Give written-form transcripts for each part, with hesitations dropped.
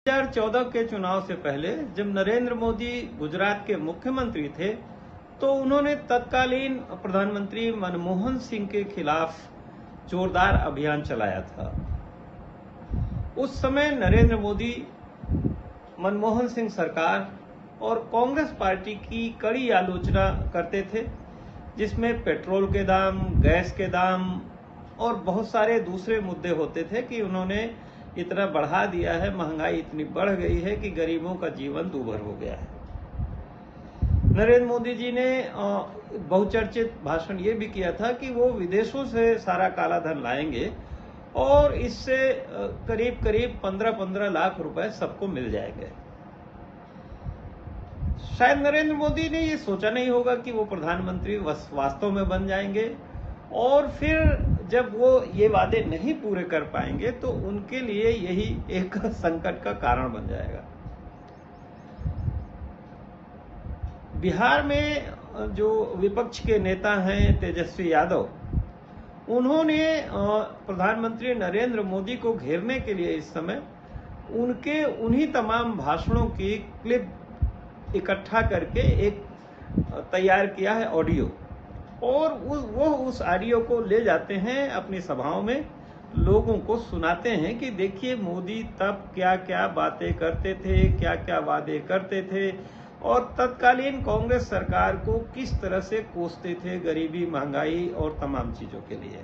2014 के चुनाव से पहले जब नरेंद्र मोदी गुजरात के मुख्यमंत्री थे तो उन्होंने तत्कालीन प्रधानमंत्री मनमोहन सिंह के खिलाफ जोरदार अभियान चलाया था। उस समय नरेंद्र मोदी मनमोहन सिंह सरकार और कांग्रेस पार्टी की कड़ी आलोचना करते थे, जिसमें पेट्रोल के दाम, गैस के दाम और बहुत सारे दूसरे मुद्दे होते थे कि उन्होंने इतना बढ़ा दिया है, महंगाई इतनी बढ़ गई है कि गरीबों का जीवन दूभर हो गया है। नरेंद्र मोदी जी ने बहुचर्चित भाषण ये भी किया था कि वो विदेशों से सारा काला धन लाएंगे और इससे करीब करीब 15-15 लाख रुपए सबको मिल जाएंगे। शायद नरेंद्र मोदी ने ये सोचा नहीं होगा कि वो प्रधानमंत्री वास्तव में बन जाएंगे और फिर जब वो ये वादे नहीं पूरे कर पाएंगे तो उनके लिए यही एक संकट का कारण बन जाएगा। बिहार में जो विपक्ष के नेता हैं तेजस्वी यादव, उन्होंने प्रधानमंत्री नरेंद्र मोदी को घेरने के लिए इस समय उनके उन्हीं तमाम भाषणों की क्लिप इकट्ठा करके एक तैयार किया है ऑडियो, और वो उस ऑडियो को ले जाते हैं अपनी सभाओं में, लोगों को सुनाते हैं कि देखिए मोदी तब क्या क्या बातें करते थे, क्या क्या वादे करते थे और तत्कालीन कांग्रेस सरकार को किस तरह से कोसते थे गरीबी, महंगाई और तमाम चीजों के लिए।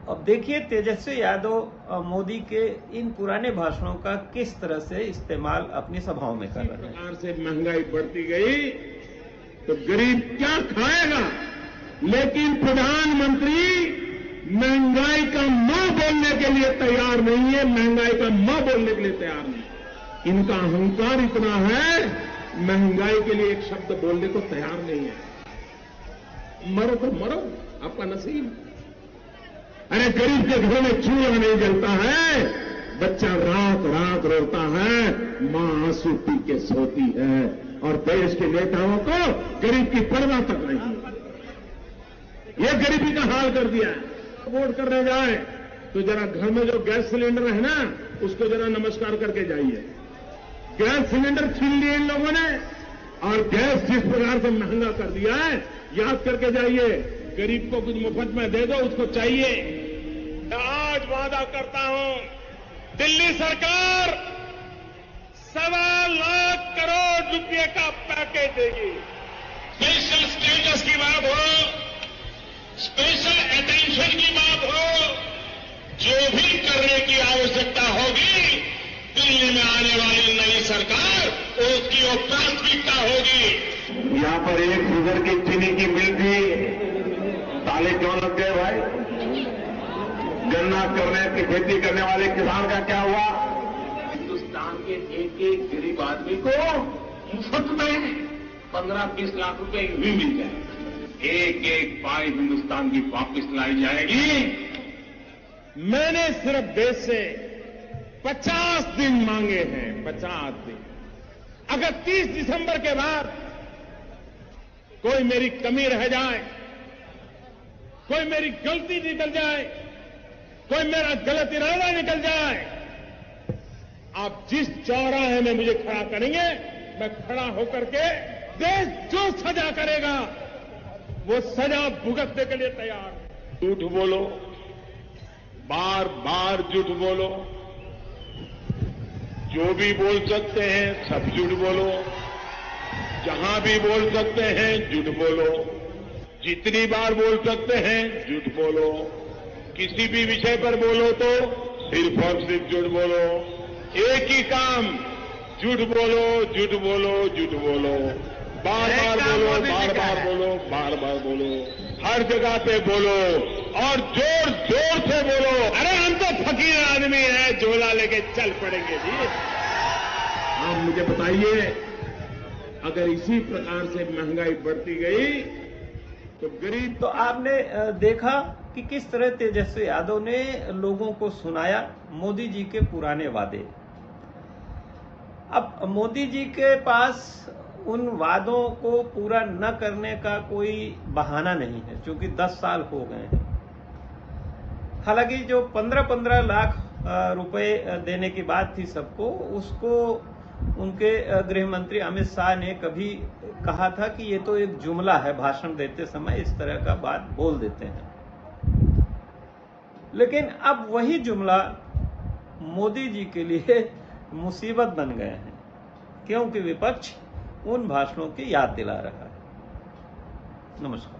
अब देखिए तेजस्वी यादव मोदी के इन पुराने भाषणों का किस तरह से इस्तेमाल अपनी सभाओं में कर रहे हैं। प्रकार से महंगाई बढ़ती गई तो गरीब क्या खाएगा, लेकिन प्रधानमंत्री महंगाई का न बोलने के लिए तैयार नहीं है, महंगाई का न बोलने के लिए तैयार नहीं। इनका अहंकार इतना है, महंगाई के लिए एक शब्द बोलने को तैयार नहीं है। मरो तो मरो, आपका नसीब। अरे गरीब के घर में चूल्हा नहीं जलता है, बच्चा रात रात रोता है, मां आंसू पी के सोती है, और देश के नेताओं को गरीब की परवाह तक नहीं है। ये गरीबी का हाल कर दिया है। वोट करने जाए तो जरा घर में जो गैस सिलेंडर है ना, उसको जरा नमस्कार करके जाइए। गैस सिलेंडर छीन लिए इन लोगों ने, और गैस जिस प्रकार से महंगा कर दिया है, याद करके जाइए। गरीब को कुछ मुफ्त में दे दो, उसको चाहिए। आज वादा करता हूं, दिल्ली सरकार 1.25 लाख करोड़ रुपए का पैकेज देगी। स्पेशल स्टेटस की बात हो, स्पेशल अटेंशन की बात हो, जो भी करने की आवश्यकता होगी दिल्ली में आने वाली नई सरकार, उसकी वो प्राथमिकता होगी। यहां पर एक शुगर की चीनी की मिल थी, ताले क्यों लग गए भाई? गन्ना करने की खेती करने वाले किसान का क्या हुआ? हिंदुस्तान के एक एक गरीब आदमी को मुफ्त में 15-20 लाख रुपए भी मिल जाएगा। एक एक पाई हिंदुस्तान की वापस लाई जाएगी। मैंने सिर्फ देश से 50 दिन मांगे हैं, 50 दिन। अगर 30 दिसंबर के बाद कोई मेरी कमी रह जाए, कोई मेरी गलती निकल जाए, कोई मेरा गलत इरादा निकल जाए, आप जिस चौराहे में मुझे खड़ा करेंगे, मैं खड़ा होकर के देश जो सजा करेगा वो सजा भुगतने के लिए तैयार है। झूठ बोलो, बार बार झूठ बोलो, जो भी बोल सकते हैं सब झूठ बोलो, जहां भी बोल सकते हैं झूठ बोलो, जितनी बार बोल सकते हैं झूठ बोलो, किसी भी विषय पर बोलो तो सिर्फ और सिर्फ झूठ बोलो। एक ही काम, झूठ बोलो, झूठ बोलो, झूठ बोलो, बार बार बोलो, बार बार बोलो, बार बार बोलो, हर जगह पे बोलो और जोर जोर से बोलो। अरे हम तो फकीर आदमी हैं, झोला लेके चल पड़ेंगे जी। आप मुझे बताइए, अगर इसी प्रकार से महंगाई बढ़ती गई तो गरीब। तो आपने देखा कि किस तरह तेजस्वी यादव ने लोगों को सुनाया मोदी जी के पुराने वादे। अब मोदी जी के पास उन वादों को पूरा न करने का कोई बहाना नहीं है, क्योंकि 10 साल हो गए हैं। हालांकि जो 15-15 लाख रुपए देने की बात थी सबको, उसको उनके गृह मंत्री अमित शाह ने कभी कहा था कि ये तो एक जुमला है, भाषण देते समय इस तरह का बात बोल देते हैं। लेकिन अब वही जुमला मोदी जी के लिए मुसीबत बन गए हैं, क्योंकि विपक्ष उन भाषणों की याद दिला रहा है। नमस्कार।